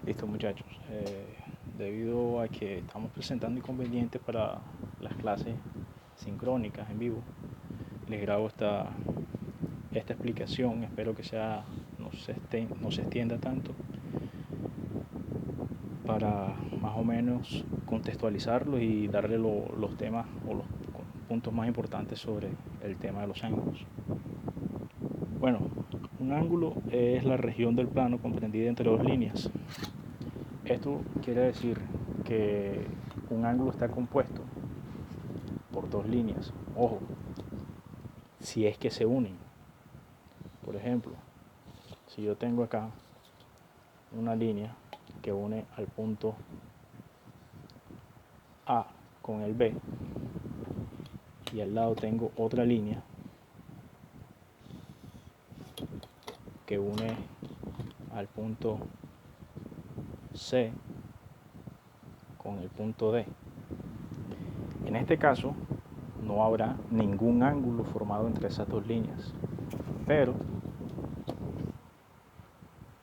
Listo, muchachos. Debido a que estamos presentando inconvenientes para las clases sincrónicas en vivo, les grabo esta explicación. Espero que no se extienda tanto para más o menos contextualizarlo y darle los temas o los puntos más importantes sobre el tema de los ángulos. Bueno, un ángulo es la región del plano comprendida entre dos líneas. Esto quiere decir que un ángulo está compuesto por dos líneas. Ojo, si es que se unen. Por ejemplo, si yo tengo acá una línea que une al punto A con el B y al lado tengo otra línea que une al punto C con el punto D. En este caso no habrá ningún ángulo formado entre esas dos líneas, pero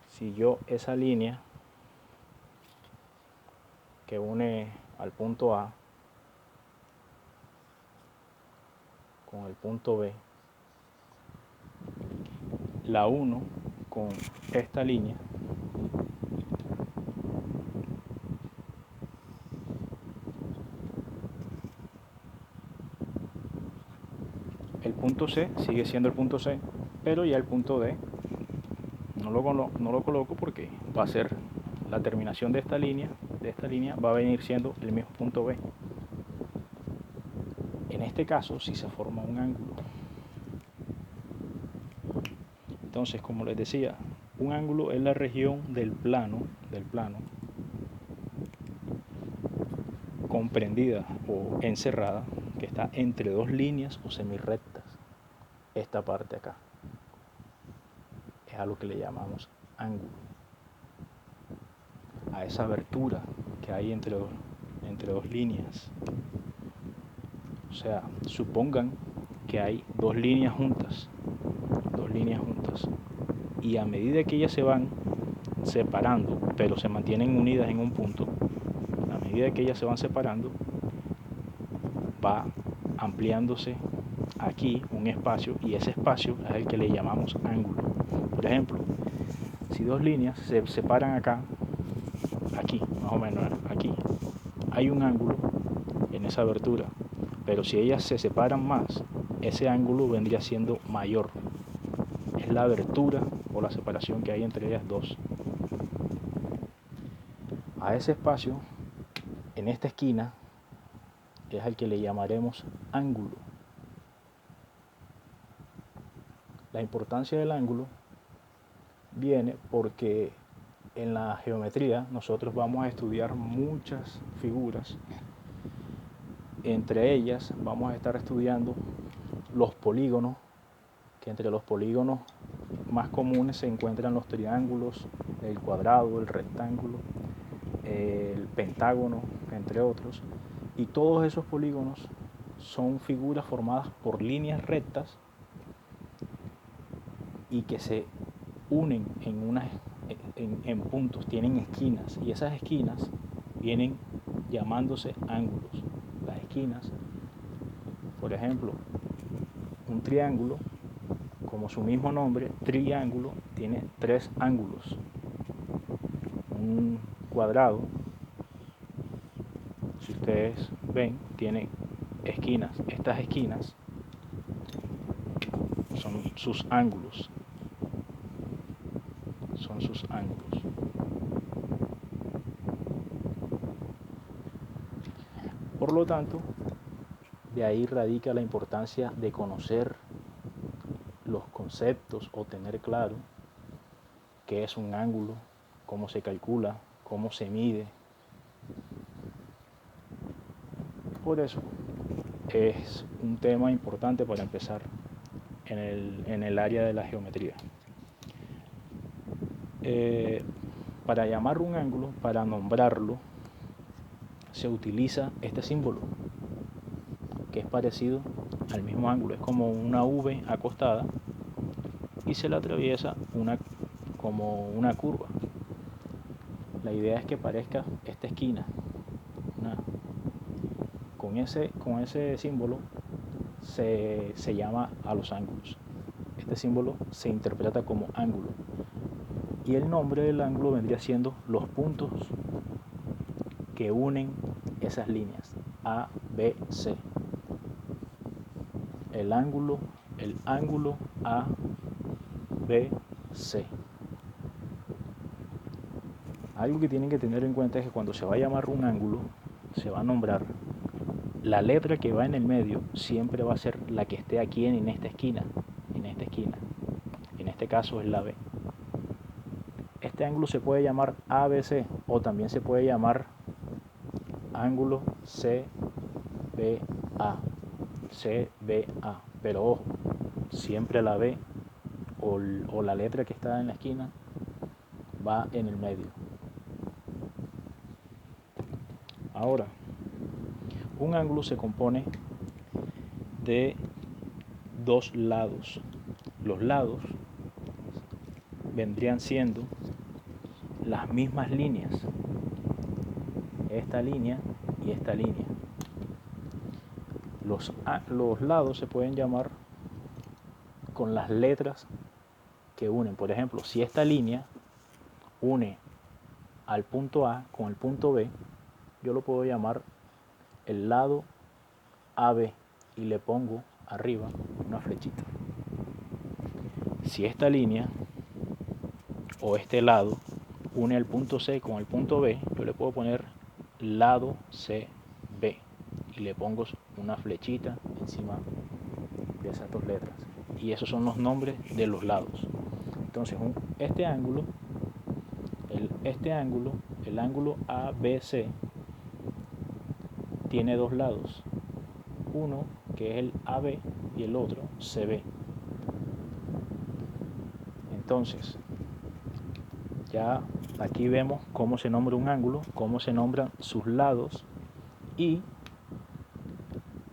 si yo esa línea que une al punto A con el punto B la uno con esta línea, el punto C sigue siendo el punto C, pero ya el punto D no lo coloco porque va a ser la terminación de esta línea va a venir siendo el mismo punto B. En este caso sí se forma un ángulo. Entonces, como les decía, un ángulo es la región del plano comprendida o encerrada que está entre dos líneas o semirrectas. Esta parte acá es a lo que le llamamos ángulo, a esa abertura que hay entre dos líneas. O sea, supongan que hay dos líneas juntas, y a medida que ellas se van separando, pero se mantienen unidas en un punto, a medida que ellas se van separando, va ampliándose aquí un espacio, y ese espacio es el que le llamamos ángulo. Por ejemplo, si dos líneas se separan acá, aquí, más o menos aquí, hay un ángulo en esa abertura, pero si ellas se separan más, ese ángulo vendría siendo mayor. Es la abertura o la separación que hay entre ellas dos. A ese espacio, en esta esquina, es al que le llamaremos ángulo. La importancia del ángulo viene porque en la geometría nosotros vamos a estudiar muchas figuras. Entre ellas vamos a estar estudiando los polígonos, que entre los polígonos más comunes se encuentran los triángulos, el cuadrado, el rectángulo, el pentágono, entre otros. Y todos esos polígonos son figuras formadas por líneas rectas y que se unen en puntos, tienen esquinas, y esas esquinas vienen llamándose ángulos. Las esquinas, por ejemplo, un triángulo, como su mismo nombre, triángulo, tiene tres ángulos. Un cuadrado, si ustedes ven, tiene esquinas. Estas esquinas son sus ángulos. Por lo tanto, de ahí radica la importancia de conocer los conceptos o tener claro qué es un ángulo, cómo se calcula, cómo se mide. Por eso es un tema importante para empezar en el área de la geometría. Para llamar un ángulo, para nombrarlo, se utiliza este símbolo, que es parecido al mismo ángulo. Es como una V acostada y se le atraviesa como una curva. la idea es que parezca esta esquina. Con ese símbolo se llama a los ángulos. Este símbolo se interpreta como ángulo. Y el nombre del ángulo vendría siendo los puntos que unen esas líneas A, B, C. El ángulo A, B, C. Algo que tienen que tener en cuenta es que cuando se va a llamar un ángulo, se va a nombrar la letra que va en el medio, siempre va a ser la que esté aquí en esta esquina. En este caso es la B. Este ángulo se puede llamar ABC o también se puede llamar ángulo CBA. Pero ojo, siempre la B o la letra que está en la esquina va en el medio. Ahora, un ángulo se compone de dos lados. Los lados vendrían siendo las mismas líneas, esta línea y esta línea. Los lados se pueden llamar con las letras que unen. Por ejemplo, si esta línea une al punto A con el punto B, yo lo puedo llamar el lado AB y le pongo arriba una flechita. Si esta línea o este lado une el punto C con el punto B, yo le puedo poner lado CB y le pongo una flechita encima de esas dos letras. Y esos son los nombres de los lados. Entonces, este ángulo, el ángulo ABC, tiene dos lados. Uno que es el AB y el otro CB. Entonces, ya aquí vemos cómo se nombra un ángulo, cómo se nombran sus lados, y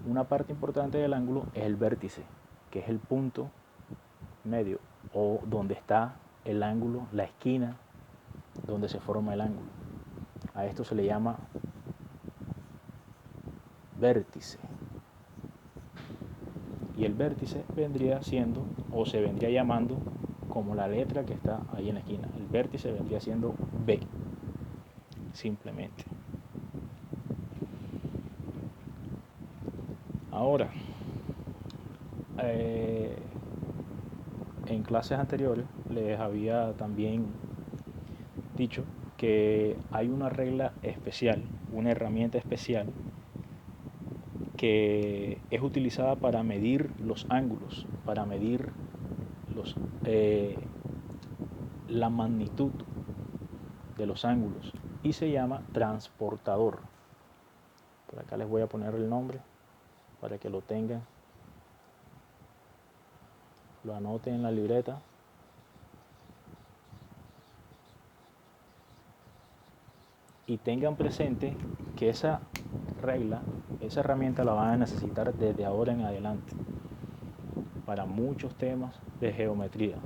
una parte importante del ángulo es el vértice, que es el punto medio o donde está el ángulo, la esquina donde se forma el ángulo. A esto se le llama vértice. Y el vértice vendría siendo o se vendría llamando como la letra que está ahí en la esquina. El vértice vendría siendo B, simplemente. Ahora, en clases anteriores les había también dicho que hay una regla especial, una herramienta especial que es utilizada para medir los ángulos, para medir la magnitud de los ángulos, y se llama transportador. Por acá les voy a poner el nombre para que lo tengan, lo anoten en la libreta. Y tengan presente que esa regla, esa herramienta la van a necesitar desde ahora en adelante para muchos temas de geometría.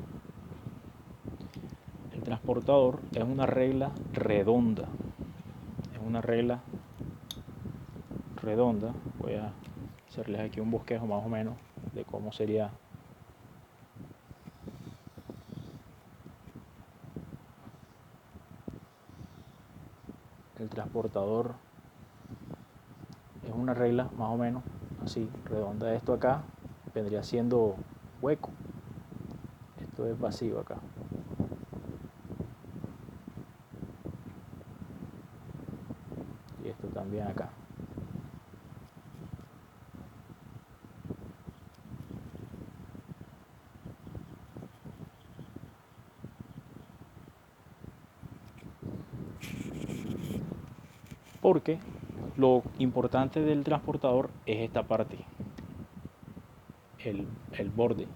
El transportador es una regla redonda. Voy a hacerles aquí un bosquejo más o menos de cómo sería. El transportador es una regla más o menos así, redonda. Esto acá vendría siendo hueco. Esto es vacío acá. Y esto también acá. Porque lo importante del transportador es esta parte, el borde.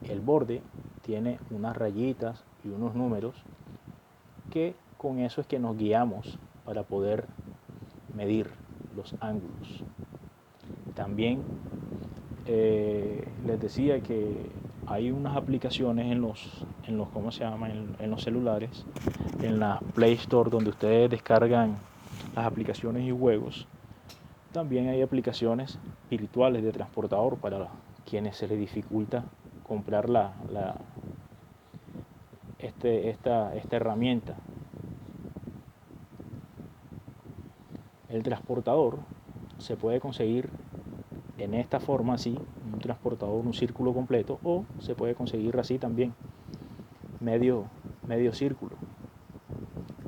El borde tiene unas rayitas y unos números que con eso es que nos guiamos para poder medir los ángulos. También les decía que hay unas aplicaciones en ¿cómo se llama? En los celulares, en la Play Store, donde ustedes descargan las aplicaciones y juegos. También hay aplicaciones virtuales de transportador para quienes se les dificulta comprar esta herramienta. El transportador se puede conseguir en esta forma así, un transportador, un círculo completo, o se puede conseguir así también, medio círculo.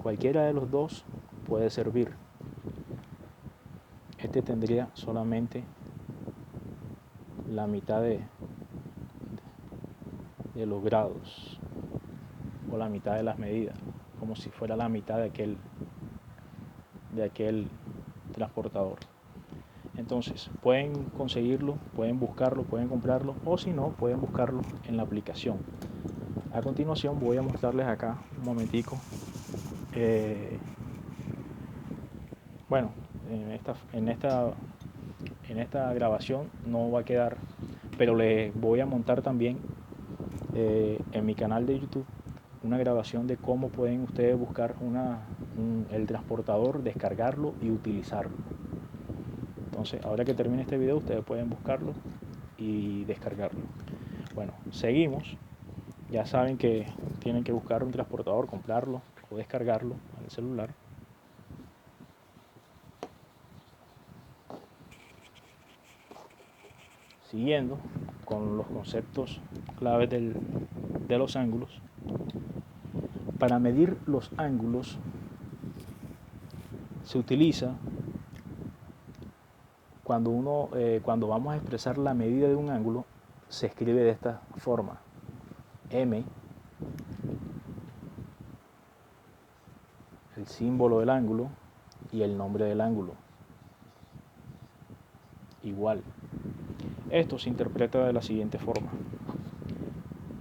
Cualquiera de los dos puede servir. Este tendría solamente la mitad de los grados, o la mitad de las medidas, como si fuera la mitad de aquel transportador. Entonces pueden conseguirlo, pueden buscarlo, pueden comprarlo, o si no, pueden buscarlo en la aplicación. A continuación voy a mostrarles acá un momentico. Bueno, en esta grabación no va a quedar, pero les voy a montar también en mi canal de YouTube una grabación de cómo pueden ustedes buscar el transportador, descargarlo y utilizarlo. Entonces, ahora que termine este video, ustedes pueden buscarlo y descargarlo. Bueno, seguimos. Ya saben que tienen que buscar un transportador, comprarlo o descargarlo al celular. Siguiendo con los conceptos claves de los ángulos. Para medir los ángulos se utiliza cuando vamos a expresar la medida de un ángulo, se escribe de esta forma: M, el símbolo del ángulo y el nombre del ángulo, igual. Esto se interpreta de la siguiente forma: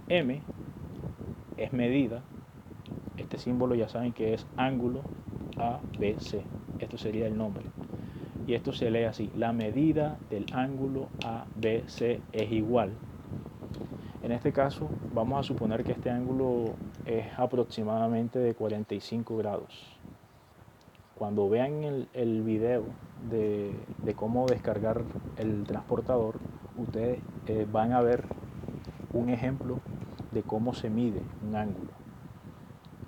M es medida, este símbolo ya saben que es ángulo ABC, esto sería el nombre, y esto se lee así: la medida del ángulo ABC es igual. En este caso vamos a suponer que este ángulo es aproximadamente de 45 grados. Cuando vean el video de cómo descargar el transportador, ustedes van a ver un ejemplo de cómo se mide un ángulo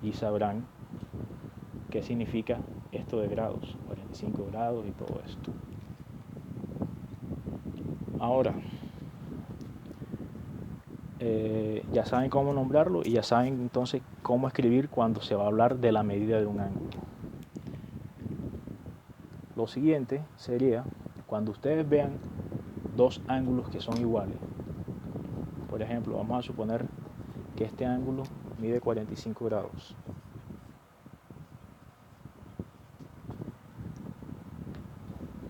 y sabrán qué significa esto de grados, 45 grados y todo esto. Ahora, ya saben cómo nombrarlo y ya saben entonces cómo escribir cuando se va a hablar de la medida de un ángulo. Lo siguiente sería cuando ustedes vean dos ángulos que son iguales. Por ejemplo, vamos a suponer que este ángulo mide 45 grados.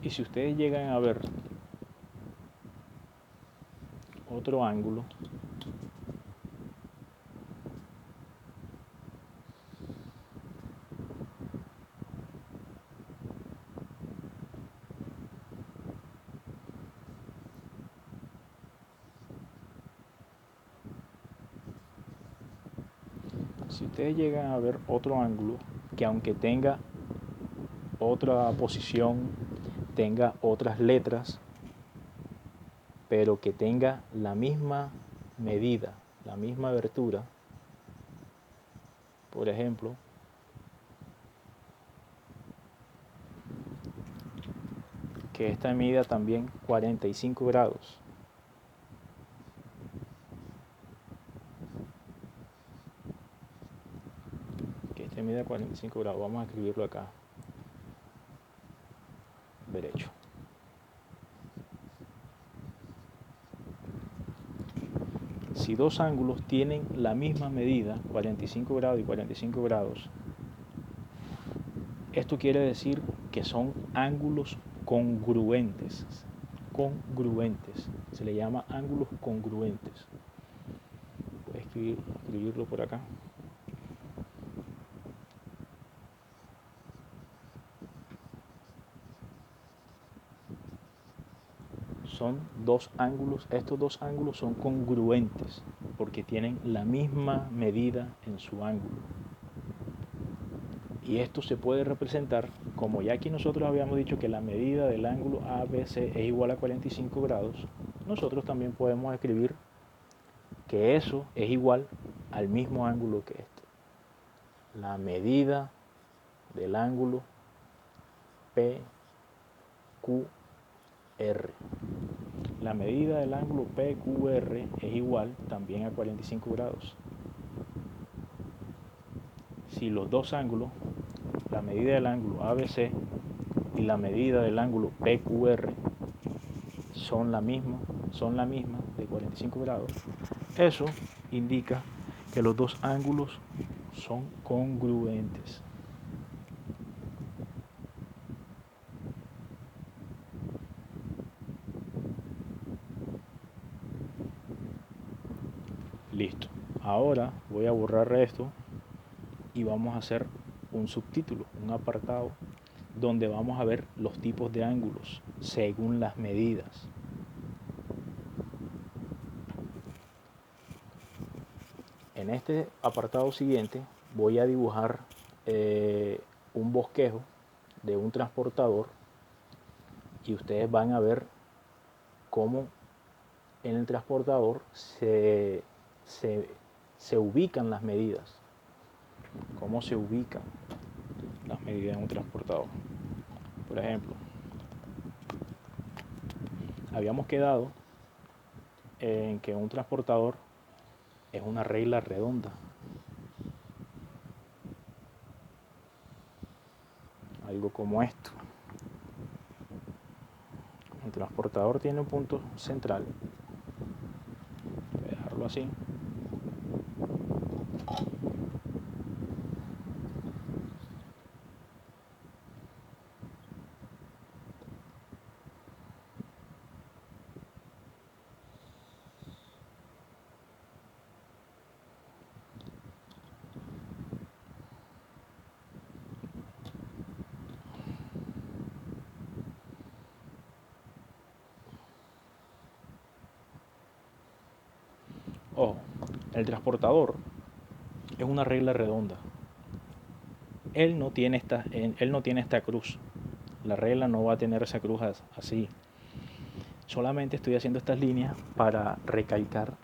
Y si ustedes llegan a ver otro ángulo que aunque tenga otra posición, tenga otras letras, pero que tenga la misma medida, la misma abertura, por ejemplo, que esta mida también 45 grados. Que este mida 45 grados. Vamos a escribirlo acá. Derecho. Si dos ángulos tienen la misma medida, 45 grados y 45 grados, esto quiere decir que son ángulos congruentes. Congruentes. Se le llama ángulos congruentes. Voy a escribirlo por acá. Son dos ángulos, estos dos ángulos son congruentes. porque tienen la misma medida en su ángulo. Y esto se puede representar, como ya aquí nosotros habíamos dicho que la medida del ángulo ABC es igual a 45 grados, nosotros también podemos escribir que eso es igual al mismo ángulo que este. La medida del ángulo PQR. La medida del ángulo PQR es igual también a 45 grados. Si los dos ángulos, la medida del ángulo ABC y la medida del ángulo PQR son la misma de 45 grados, eso indica que los dos ángulos son congruentes. Listo. Ahora voy a borrar esto y vamos a hacer un subtítulo, un apartado, donde vamos a ver los tipos de ángulos según las medidas. En este apartado siguiente voy a dibujar un bosquejo de un transportador y ustedes van a ver cómo en el transportador se ubican las medidas. Cómo se ubican las medidas en un transportador. Por ejemplo, habíamos quedado en que un transportador es una regla redonda. Algo como esto. El transportador tiene un punto central. Voy a dejarlo así. Ojo, el transportador es una regla redonda. Él no tiene esta cruz. La regla no va a tener esa cruz así. Solamente estoy haciendo estas líneas para recalcar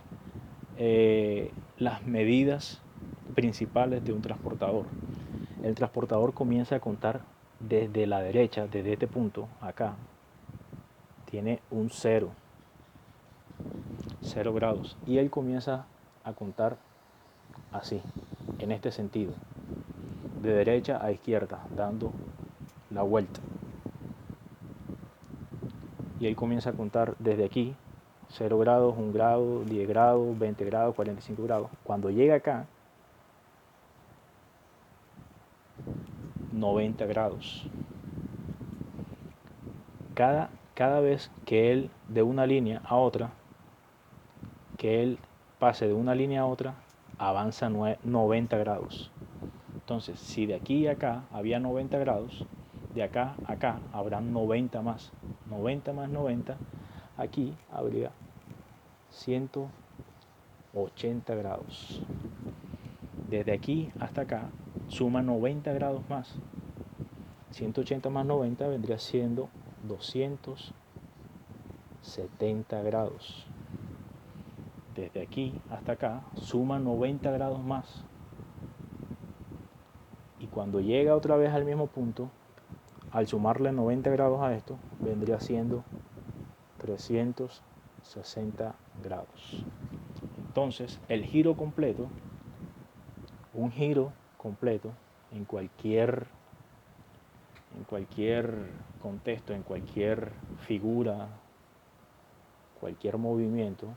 las medidas principales de un transportador. El transportador comienza a contar desde la derecha, desde este punto acá. Tiene un 0 grados. Y él comienza a contar así, en este sentido, de derecha a izquierda, dando la vuelta. Y él comienza a contar desde aquí, 0 grados, 1 grado, 10 grados, 20 grados, 45 grados. Cuando llega acá, 90 grados. Cada vez que él de una línea a otra, que él pase de una línea a otra, avanza 90 grados. Entonces, si de aquí a acá había 90 grados, de acá a acá habrán 90 más. 90 más 90, aquí habría 180 grados. Desde aquí hasta acá suma 90 grados más. 180 más 90 vendría siendo 270 grados. Desde aquí hasta acá suma 90 grados más. Y cuando llega otra vez al mismo punto, al sumarle 90 grados a esto, vendría siendo 360 grados. Entonces, el giro completo, un giro completo en cualquier contexto, en cualquier figura, cualquier movimiento,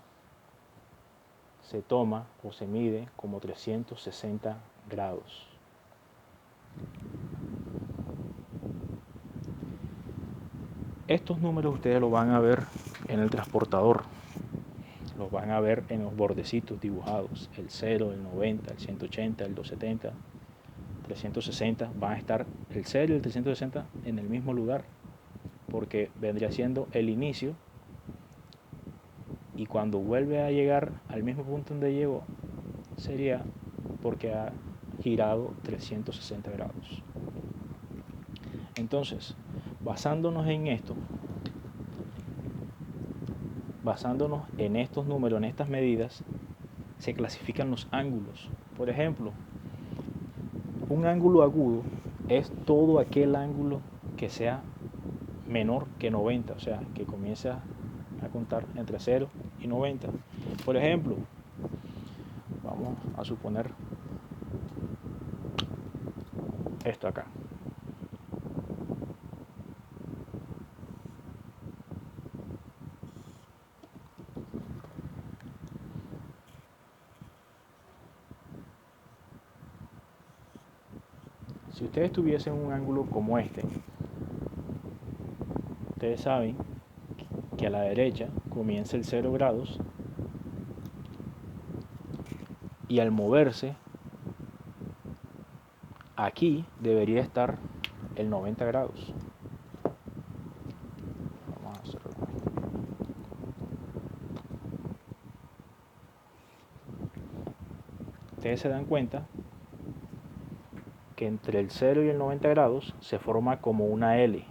se toma o se mide como 360 grados. Estos números ustedes los van a ver en el transportador, los van a ver en los bordecitos dibujados, el 0, el 90, el 180, el 270, 360, van a estar el 0 y el 360 en el mismo lugar, porque vendría siendo el inicio y cuando vuelve a llegar al mismo punto donde llegó, sería porque ha girado 360 grados. Entonces, basándonos en esto, basándonos en estos números, en estas medidas, se clasifican los ángulos. Por ejemplo, un ángulo agudo es todo aquel ángulo que sea menor que 90, o sea, que comience a contar entre 0 y 90. Por ejemplo, vamos a suponer esto acá. Si ustedes tuviesen un ángulo como este, ustedes saben que a la derecha comienza el 0 grados y al moverse aquí debería estar el 90 grados. Vamos a hacerlo. Ustedes se dan cuenta que entre el 0 y el 90 grados se forma como una L.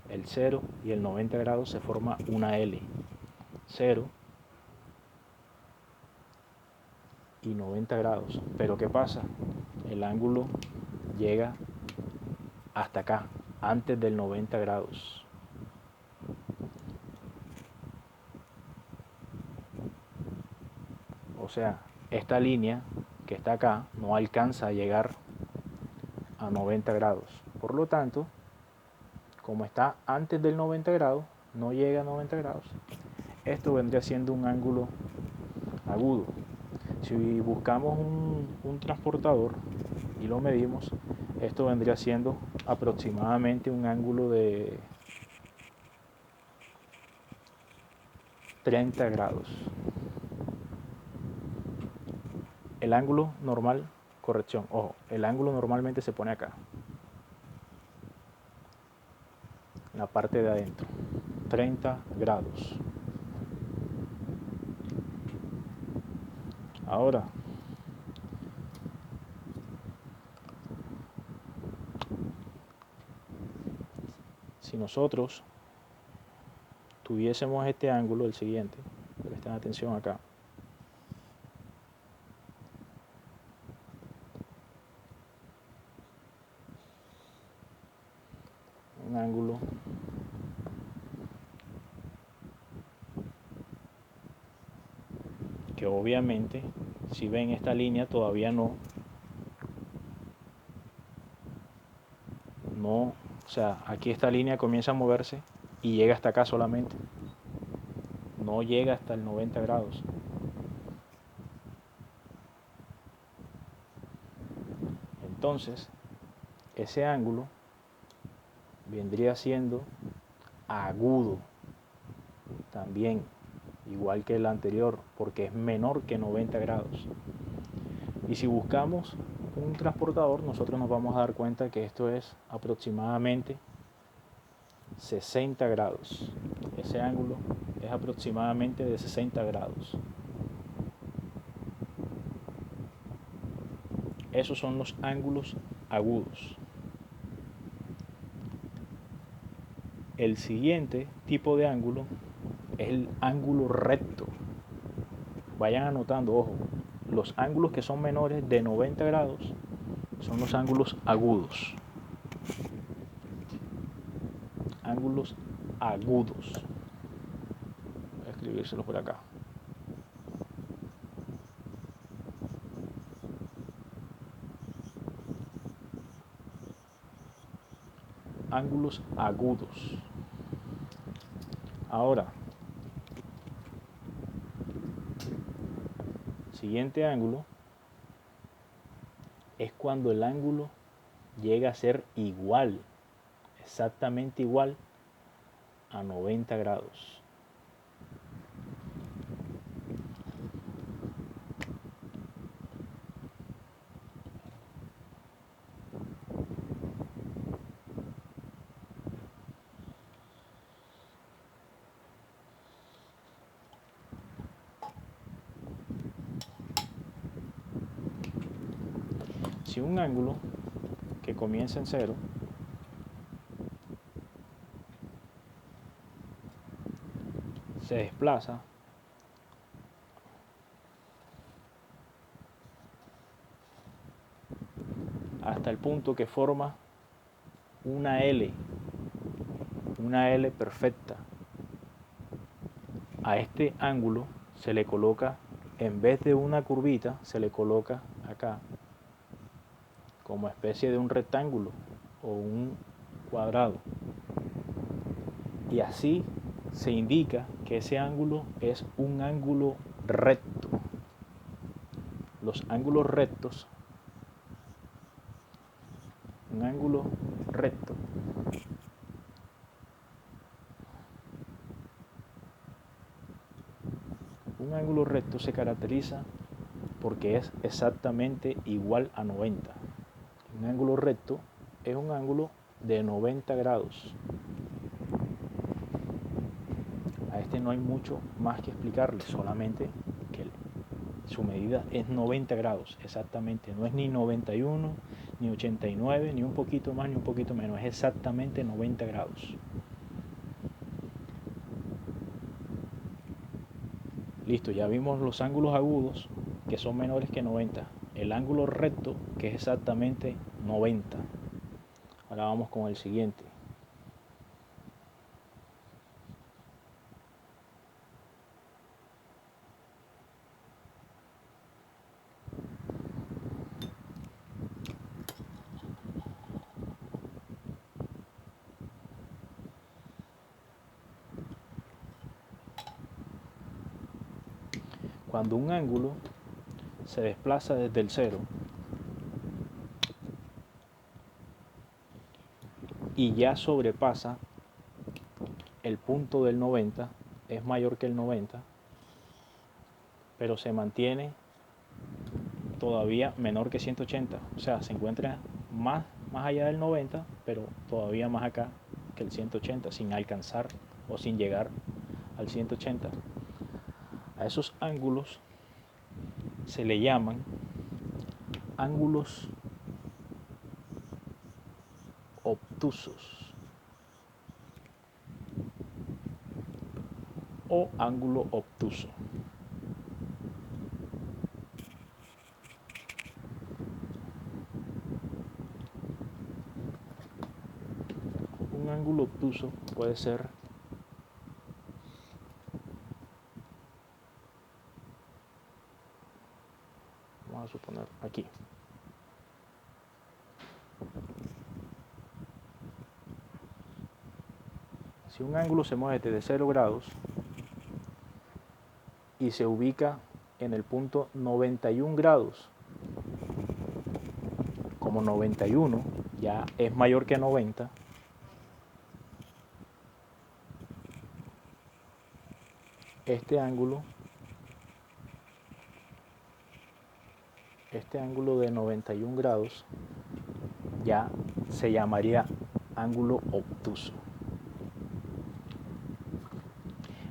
El 0 y el 90 grados se forma una L. 0 y 90 grados. Pero ¿qué pasa? El ángulo llega hasta acá, antes del 90 grados. O sea, esta línea que está acá no alcanza a llegar a 90 grados. Por lo tanto, como está antes del 90 grados, no llega a 90 grados, esto vendría siendo un ángulo agudo. Si buscamos un transportador y lo medimos, esto vendría siendo aproximadamente un ángulo de 30 grados. El ángulo normal, corrección, ojo, el ángulo normalmente se pone acá, en la parte de adentro, 30 grados. Ahora, si nosotros tuviésemos este ángulo, el siguiente, presten atención acá, un ángulo que obviamente, si ven esta línea todavía no, o sea, aquí esta línea comienza a moverse y llega hasta acá solamente, no llega hasta el 90 grados. Entonces, ese ángulo vendría siendo agudo también, igual que el anterior, porque es menor que 90 grados. Y si buscamos un transportador, nosotros nos vamos a dar cuenta que esto es aproximadamente 60 grados. Ese ángulo es aproximadamente de 60 grados. Esos son los ángulos agudos. El siguiente tipo de ángulo es el ángulo recto. Vayan anotando, ojo, los ángulos que son menores de 90 grados son los ángulos agudos. Ángulos agudos. Voy a escribírselos por acá. Ángulos agudos. Ahora, siguiente ángulo es cuando el ángulo llega a ser igual, exactamente igual a 90 grados. Si un ángulo que comienza en 0 se desplaza hasta el punto que forma una L perfecta, a este ángulo se le coloca, en vez de una curvita, se le coloca acá como especie de un rectángulo o un cuadrado, y así se indica que ese ángulo es un ángulo recto. Los ángulos rectos, un ángulo recto se caracteriza porque es exactamente igual a 90. Un ángulo recto es un ángulo de 90 grados. A este no hay mucho más que explicarle, solamente que su medida es 90 grados, exactamente. No es ni 91, ni 89, ni un poquito más, ni un poquito menos. Es exactamente 90 grados. Listo, ya vimos los ángulos agudos, que son menores que 90. El ángulo recto, que es exactamente 90. Ahora vamos con el siguiente. Cuando un ángulo se desplaza desde el 0 y ya sobrepasa el punto del 90, es mayor que el 90, pero se mantiene todavía menor que 180, o sea, se encuentra más allá del 90, pero todavía más acá que el 180, sin alcanzar o sin llegar al 180. A esos ángulos se le llaman ángulos obtusos o ángulo obtuso. Un ángulo obtuso puede ser vamos a suponer aquí. Si un ángulo se mueve desde 0 grados y se ubica en el punto 91 grados, como 91 ya es mayor que 90, este ángulo de 91 grados ya se llamaría ángulo obtuso.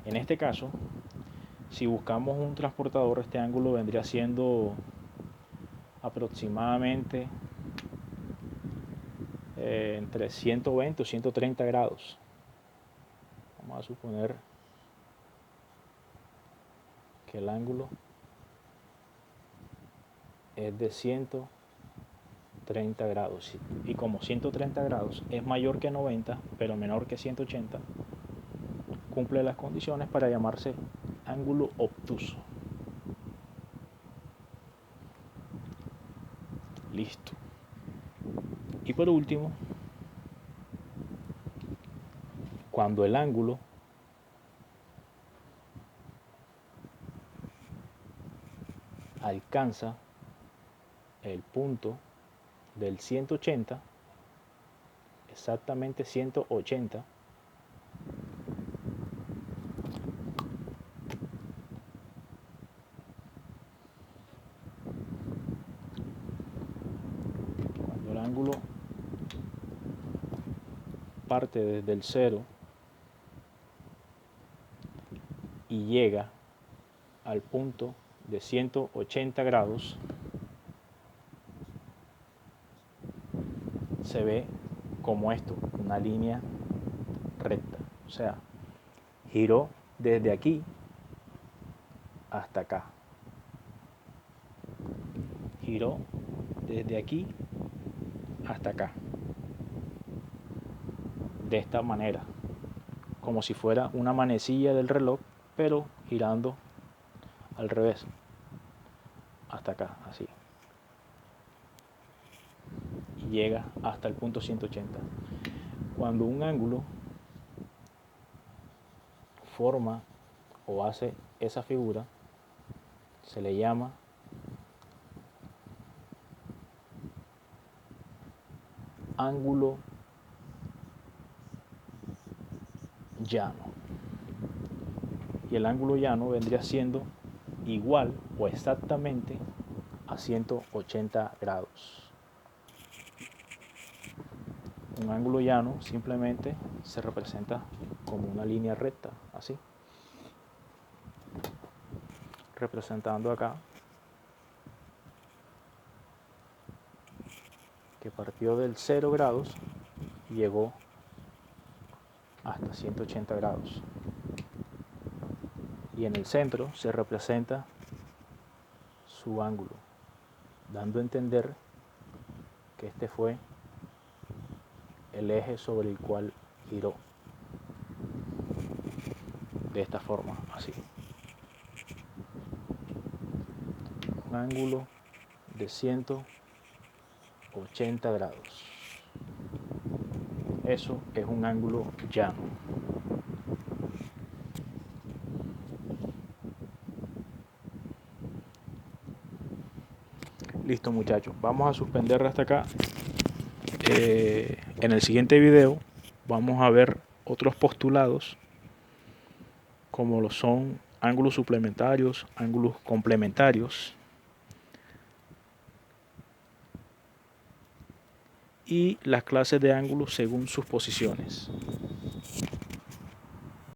En este caso, si buscamos un transportador, este ángulo vendría siendo aproximadamente entre 120 o 130 grados. Vamos a suponer que el ángulo es de 130 grados, y como 130 grados es mayor que 90 pero menor que 180, cumple las condiciones para llamarse ángulo obtuso. Listo. Y por último, cuando el ángulo alcanza el punto del 180, exactamente 180, cuando el ángulo parte desde el 0 y llega al punto de 180 grados, se ve como esto, una línea recta. O sea, giró desde aquí hasta acá. Giró desde aquí hasta acá. De esta manera, como si fuera una manecilla del reloj, pero girando al revés, hasta acá, así. Y llega hasta el punto 180. Cuando un ángulo forma o hace esa figura, se le llama ángulo llano. Y el ángulo llano vendría siendo igual o exactamente a 180 grados. Un ángulo llano simplemente se representa como una línea recta, así. Representando acá que partió del 0 grados y llegó hasta 180 grados. Y en el centro se representa su ángulo, dando a entender que este fue el eje sobre el cual giró. De esta forma, así. Un ángulo de 180 grados. Eso es un ángulo llano. Listo, muchachos, vamos a suspender hasta acá. En el siguiente video vamos a ver otros postulados como lo son ángulos suplementarios, ángulos complementarios y las clases de ángulos según sus posiciones.